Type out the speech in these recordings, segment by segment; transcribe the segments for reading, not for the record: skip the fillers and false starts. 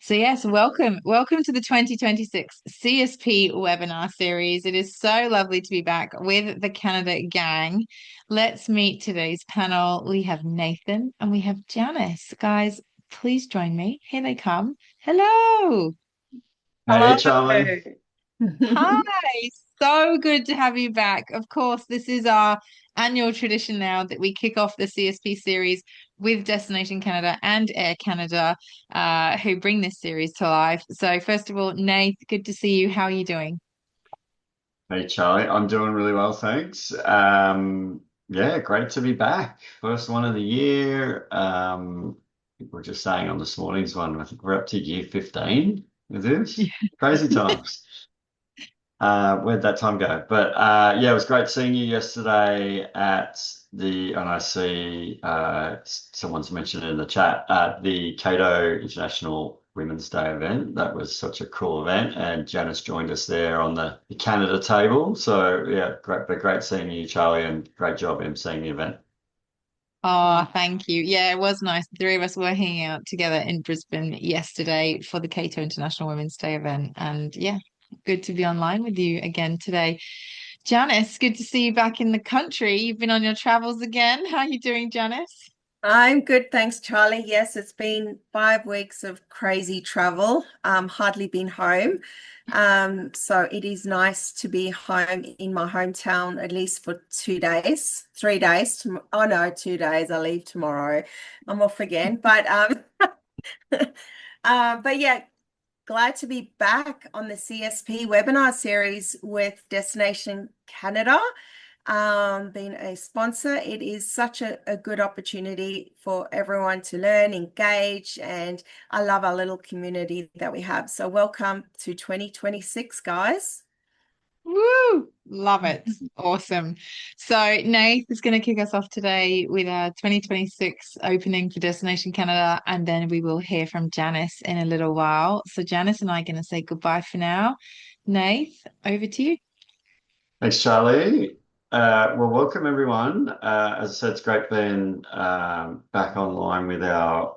So yes, welcome to the 2026 CSP webinar series. It is so lovely to be back with the Canada gang. Let's meet today's panel. We have Nathan and we have Janice. Guys, please join me. Here they come. Hello. Hey, Hello. Charlie. Hi. So good to have you back. Of course, this is our annual tradition now that we kick off the CSP series with Destination Canada and Air Canada, who bring this series to life. So, first of all, Nate, good to see you. How are you doing? Hey, Charlie. I'm doing really well, thanks. Yeah, great to be back. First one of the year. We were just saying on this morning's one, I think we're up to year 15 with this. Crazy times. Where'd that time go? But yeah, it was great seeing you yesterday and I see someone's mentioned in the chat at the Cato International Women's Day event. That was such a cool event, and Janice joined us there on the Canada table. So yeah, great seeing you, Charlie, and great job emceeing the event. Oh, thank you. Yeah, it was nice. The three of us were hanging out together in Brisbane yesterday for the Cato International Women's Day event. And yeah, good to be online with you again today. Janice, good to see you back in the country. You've been on your travels again. How are you doing, Janice? I'm good, thanks, Charlie. Yes, it's been 5 weeks of crazy travel. Hardly been home. So it is nice to be home in my hometown at least for 2 days, 3 days. Oh no, 2 days. I leave tomorrow. I'm off again. But yeah, glad to be back on the CSP webinar series with Destination Canada. Being a sponsor, it is such a good opportunity for everyone to learn, engage, and I love our little community that we have. So welcome to 2026, guys. Woo! Love it. Awesome. So Nath is going to kick us off today with our 2026 opening for Destination Canada, and then we will hear from Janice in a little while. So Janice and I are going to say goodbye for now. Nath, over to you. Thanks, Charlie. Well, welcome everyone. As I said, it's great being back online with our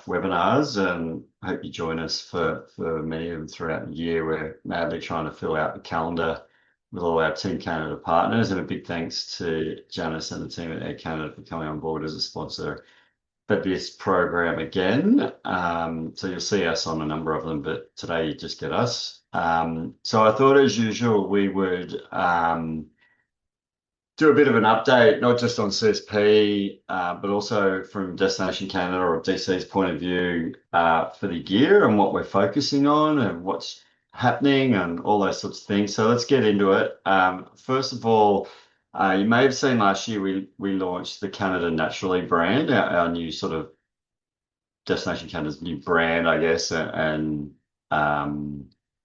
webinars, and I hope you join us for many of them throughout the year. We're madly trying to fill out the calendar with all our Team Canada partners, and a big thanks to Janice and the team at Air Canada for coming on board as a sponsor for this program again. So you'll see us on a number of them, but today you just get us. So I thought, as usual, we would do a bit of an update, not just on CSP, but also from Destination Canada or DC's point of view for the year and what we're focusing on and what's happening and all those sorts of things. So let's get into it. First of all, you may have seen last year we launched the Canada Naturally brand, our new sort of Destination Canada's new brand, I guess, and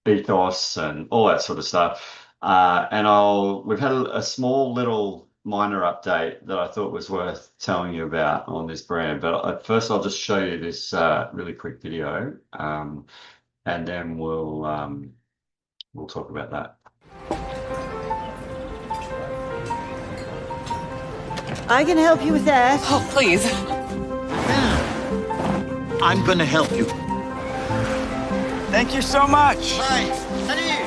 ethos and all that sort of stuff. We've had a small little minor update that I thought was worth telling you about on this brand. But at first, I'll just show you this really quick video, and then we'll talk about that. I can help you with that. Oh, please. I'm gonna help you. Thank you so much. Bye. Salut.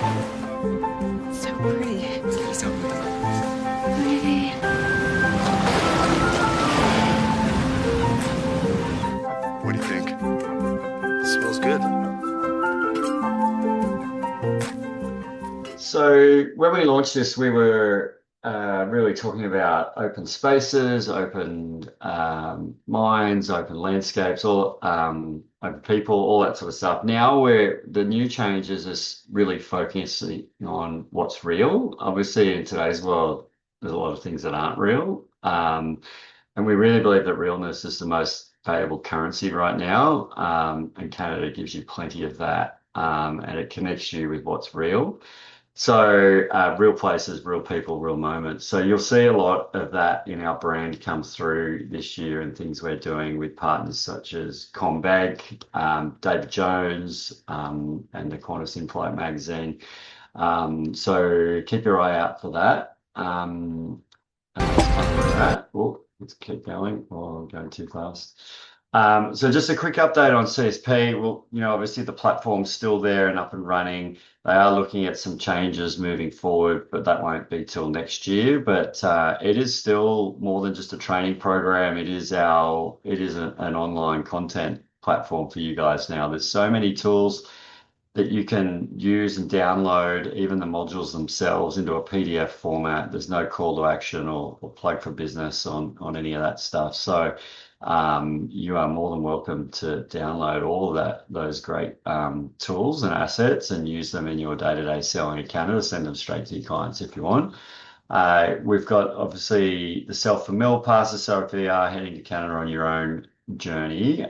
So pretty. So Pretty. What do you think? Smells good. So when we launched this, we were really talking about open spaces, open minds, open landscapes, all open people, all that sort of stuff. Now the new changes is really focusing on what's real. Obviously, in today's world, there's a lot of things that aren't real, and we really believe that realness is the most valuable currency right now, and Canada gives you plenty of that, and it connects you with what's real. So real places, real people, real moments. So you'll see a lot of that in our brand come through this year and things we're doing with partners such as CommBank, David Jones, and the Qantas in-flight magazine. So keep your eye out for that. And let's cover that. Oh, let's keep going. Oh, I'm going too fast. So just a quick update on CSP. Well, obviously the platform's still there and up and running. They are looking at some changes moving forward, but that won't be till next year. But it is still more than just a training program. An online content platform for you guys now. There's so many tools that you can use and download, even the modules themselves, into a PDF format. There's no call to action or plug for business on any of that stuff. So you are more than welcome to download all of those great tools and assets and use them in your day-to-day selling in Canada. Send them straight to your clients if you want. We've got obviously the self-for-mill passes. So if you are heading to Canada on your own journey,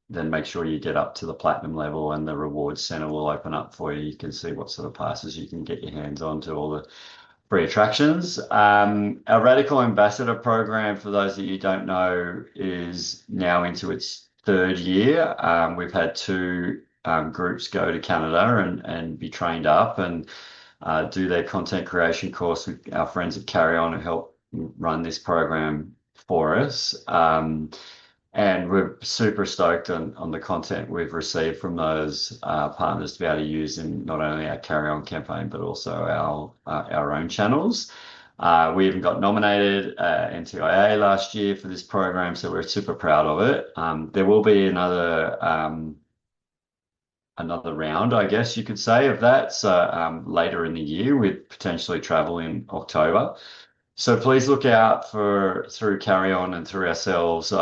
then make sure you get up to the platinum level and the rewards center will open up for you. You can see what sort of passes you can get your hands on to all the free attractions. Our Radical Ambassador program, for those that you don't know, is now into its third year. We've had two groups go to Canada and be trained up and do their content creation course with our friends at Carry On, who help run this program for us. And we're super stoked on the content we've received from those partners to be able to use in not only our Carry On campaign, but also our own channels. We even got nominated at NTIA last year for this program, so we're super proud of it. There will be another round, I guess you could say, of that. So later in the year, with potentially travel in October. So please look out through Carry On and through ourselves.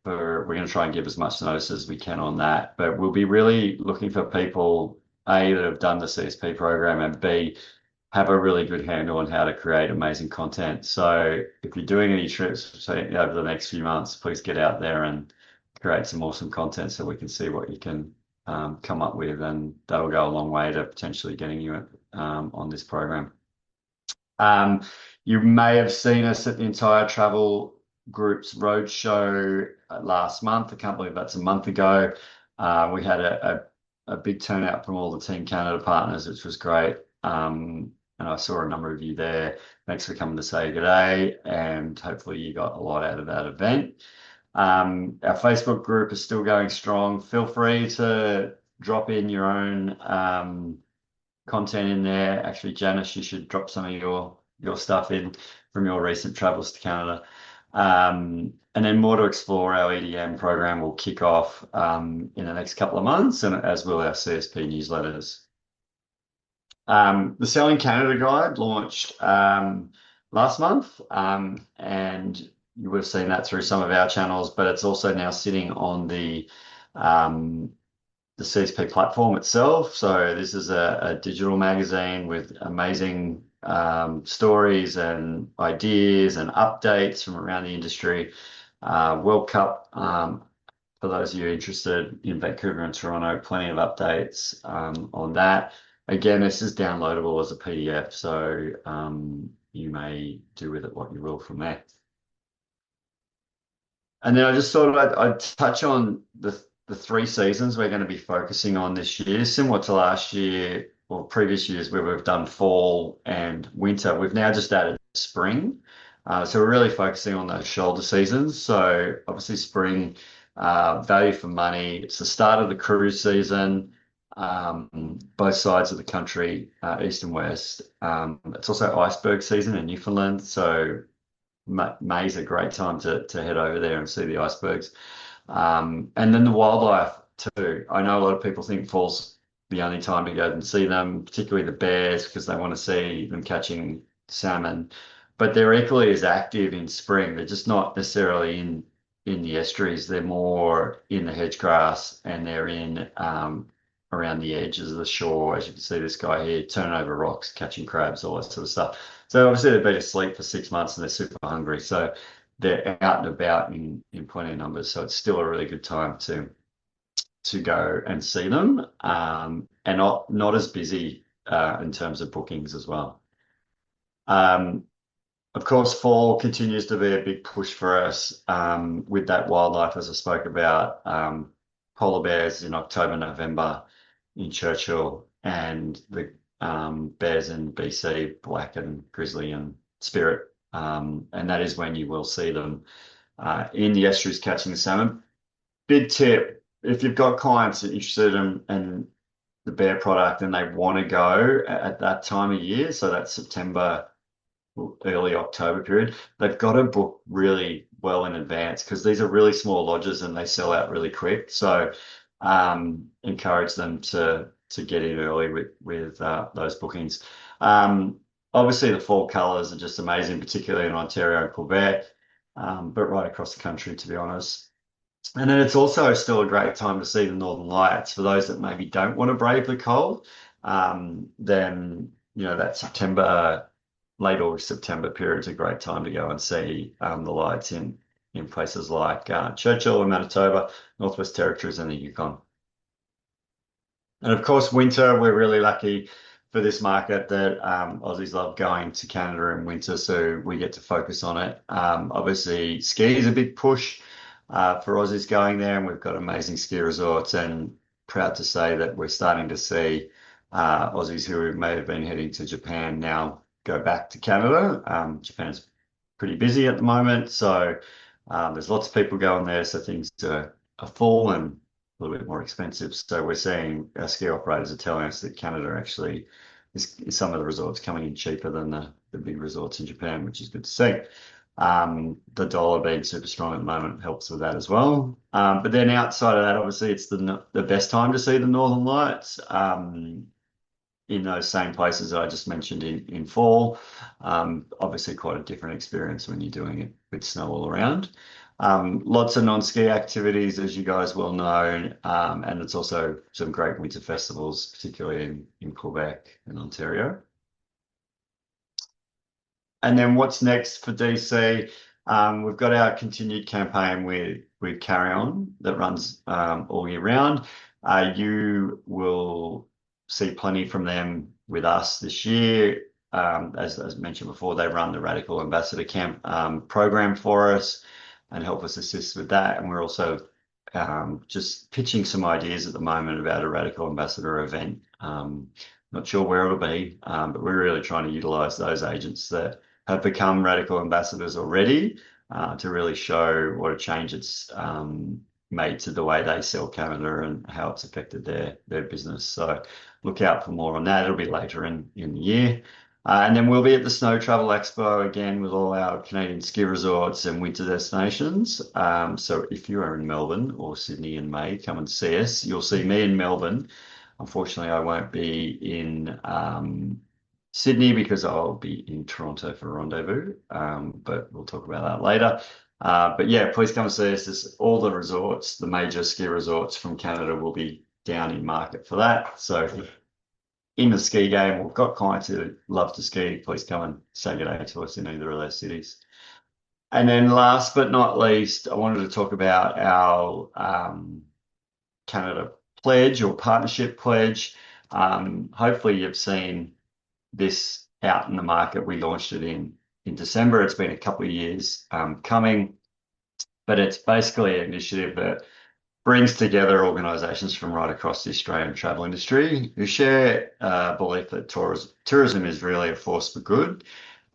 We're going to try and give as much notice as we can on that, but we'll be really looking for people, A, that have done the CSP program, and B, have a really good handle on how to create amazing content. So if you're doing any trips over the next few months, please get out there and create some awesome content so we can see what you can come up with, and that'll go a long way to potentially getting you on this program. You may have seen us at the entire travel group's roadshow last month. I can't believe that's a month ago. We had a big turnout from all the Team Canada partners, which was great. And I saw a number of you there. Thanks for coming to say good day, and hopefully you got a lot out of that event. Our Facebook group is still going strong. Feel free to drop in your own content in there. Actually, Janice, you should drop some of your stuff in from your recent travels to Canada. And then more to explore. Our EDM program will kick off in the next couple of months, and as will our CSP newsletters. The Selling Canada Guide launched last month, and you would have seen that through some of our channels, but it's also now sitting on the CSP platform itself. So this is a digital magazine with amazing stories and ideas and updates from around the industry. World Cup, for those of you interested in Vancouver and Toronto, plenty of updates on that. Again, this is downloadable as a PDF, so you may do with it what you will from there. And then I just thought I'd touch on the 3 seasons we're going to be focusing on this year, similar to last year or previous years where we've done fall and winter. We've now just added spring. So we're really focusing on those shoulder seasons. So obviously spring, value for money. It's the start of the cruise season, both sides of the country, east and west. It's also iceberg season in Newfoundland. So May's a great time to head over there and see the icebergs. And then the wildlife too. I know a lot of people think fall's the only time to go and see them, particularly the bears, because they want to see them catching salmon. But they're equally as active in spring. They're just not necessarily in the estuaries. They're more in the hedge grass, and they're in around the edges of the shore. As you can see, this guy here turning over rocks, catching crabs, all that sort of stuff. So obviously they've been asleep for 6 months and they're super hungry. So they're out and about in plenty of numbers. So it's still a really good time to go and see them, and not as busy in terms of bookings as well. Of course, fall continues to be a big push for us with that wildlife, as I spoke about. Polar bears in October, November in Churchill, and the bears in BC, black and grizzly and spirit. And that is when you will see them in the estuaries catching the salmon. Big tip, if you've got clients that are interested in the bear product and they want to go at that time of year, so that's September, early October period, they've got to book really well in advance because these are really small lodges and they sell out really quick. So encourage them to get in early with those bookings. Obviously, the fall colours are just amazing, particularly in Ontario and Quebec, but right across the country, to be honest. And then it's also still a great time to see the Northern Lights for those that maybe don't want to brave the cold. Then, that September, late August, September period is a great time to go and see the lights in places like Churchill in Manitoba, Northwest Territories, and the Yukon. And of course, winter, we're really lucky for this market that Aussies love going to Canada in winter, so we get to focus on it. Obviously, ski is a big push for Aussies going there, and we've got amazing ski resorts, and proud to say that we're starting to see Aussies who may have been heading to Japan now go back to Canada. Japan's pretty busy at the moment, so there's lots of people going there, so things are full and a little bit more expensive. So we're seeing our ski operators are telling us that Canada actually is some of the resorts coming in cheaper than the big resorts in Japan, which is good to see. The dollar being super strong at the moment helps with that as well. But then outside of that, obviously, it's the best time to see the Northern Lights in those same places that I just mentioned in fall. Obviously, quite a different experience when you're doing it with snow all around. Lots of non-ski activities, as you guys well know, and it's also some great winter festivals, particularly in Quebec and Ontario. And then what's next for DC? We've got our continued campaign with Carry On that runs all year round. You will see plenty from them with us this year. As mentioned before, they run the Radical Ambassador Camp program for us and help us assist with that. And we're also just pitching some ideas at the moment about a Radical Ambassador event. Not sure where it'll be, but we're really trying to utilize those agents that have become Radical Ambassadors already to really show what a change it's made to the way they sell Canada and how it's affected their business. So look out for more on that. It'll be later in the year. And then we'll be at the Snow Travel Expo again with all our Canadian ski resorts and winter destinations. So if you are in Melbourne or Sydney in May, come and see us. You'll see me in Melbourne. Unfortunately, I won't be in Sydney because I'll be in Toronto for Rendezvous, but we'll talk about that later. But yeah, please come and see us. All the resorts, the major ski resorts from Canada will be down in market for that. So if you're in the ski game or got clients who love to ski, please come and say good day to us in either of those cities. And then last but not least, I wanted to talk about our Canada pledge or partnership pledge. Hopefully you've seen this out in the market. We launched it in December. It's been a couple of years coming, but it's basically an initiative that brings together organisations from right across the Australian travel industry who share a belief that tourism is really a force for good,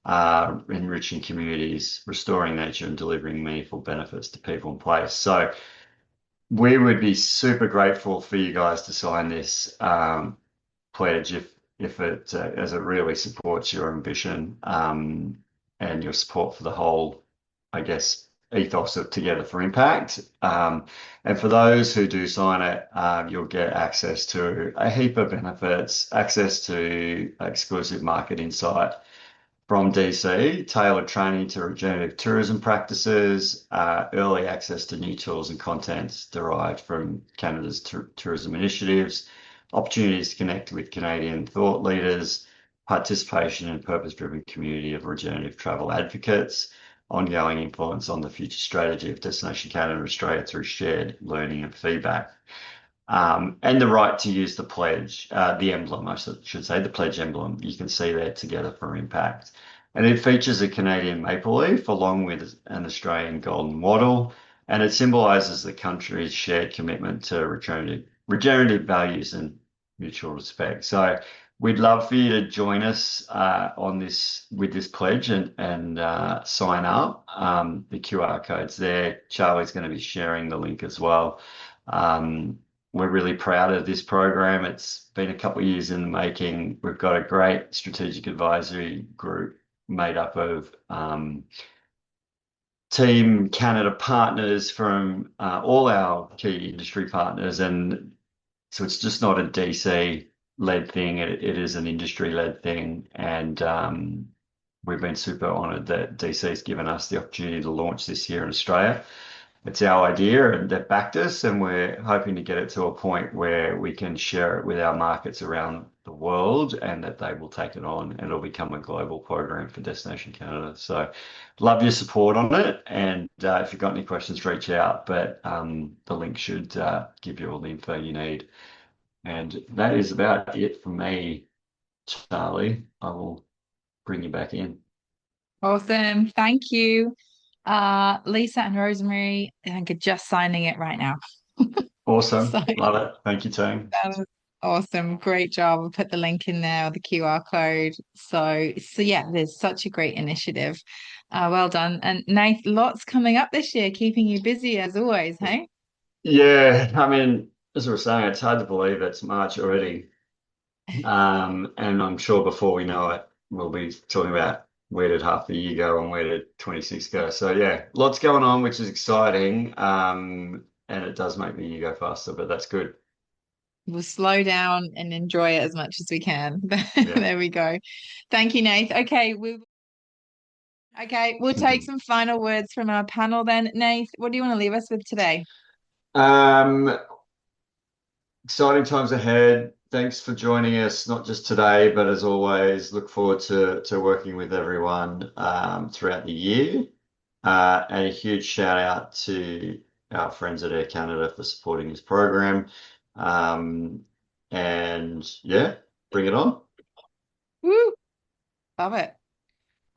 enriching communities, restoring nature and delivering meaningful benefits to people and place. So we would be super grateful for you guys to sign this pledge if it as it really supports your ambition and your support for the whole, I guess, ethos of Together for Impact. And for those who do sign it, you'll get access to a heap of benefits, access to exclusive market insight from DC, tailored training to regenerative tourism practices, early access to new tools and contents derived from Canada's tourism initiatives, opportunities to connect with Canadian thought leaders, participation in a purpose-driven community of regenerative travel advocates, ongoing influence on the future strategy of Destination Canada and Australia through shared learning and feedback. And the right to use the pledge, the emblem, I should say, the pledge emblem. You can see there, Together for Impact. And it features a Canadian maple leaf along with an Australian golden wattle, and it symbolises the country's shared commitment to regenerative values and mutual respect. So we'd love for you to join us on this with this pledge and sign up. The QR code's there. Charlie's going to be sharing the link as well. We're really proud of this program. It's been a couple of years in the making. We've got a great strategic advisory group made up of Team Canada partners from all our key industry partners. And so it's just not a DC-led thing. It is an industry-led thing. And we've been super honoured that DC's given us the opportunity to launch this here in Australia. It's our idea and they've backed us, and we're hoping to get it to a point where we can share it with our markets around the world and that they will take it on and it'll become a global program for Destination Canada. So love your support on it. And if you've got any questions, reach out. But the link should give you all the info you need. And that is about it for me, Charlie. I will bring you back in. Awesome. Thank you. Lisa and Rosemary, I think are just signing it right now. Awesome. So Love it. Thank you, team. that was awesome. Great job. I'll put the link in there, the QR code. So yeah, there's such a great initiative. Well done. And Nath, lots coming up this year, keeping you busy as always, hey? Yeah, I mean, as we were saying, it's hard to believe it's March already. And I'm sure before we know it, we'll be talking about where did half the year go and where did 26 go. So yeah, lots going on, which is exciting. And it does make the year go faster, but that's good. We'll slow down and enjoy it as much as we can. Yeah. There we go. Thank you, Nath. Okay, we'll take some final words from our panel then. Nath, what do you want to leave us with today? Um, Exciting times ahead. Thanks for joining us, not just today, but as always, look forward to working with everyone throughout the year. And a huge shout out to our friends at Air Canada for supporting this program. And yeah, bring it on. Woo! Love it.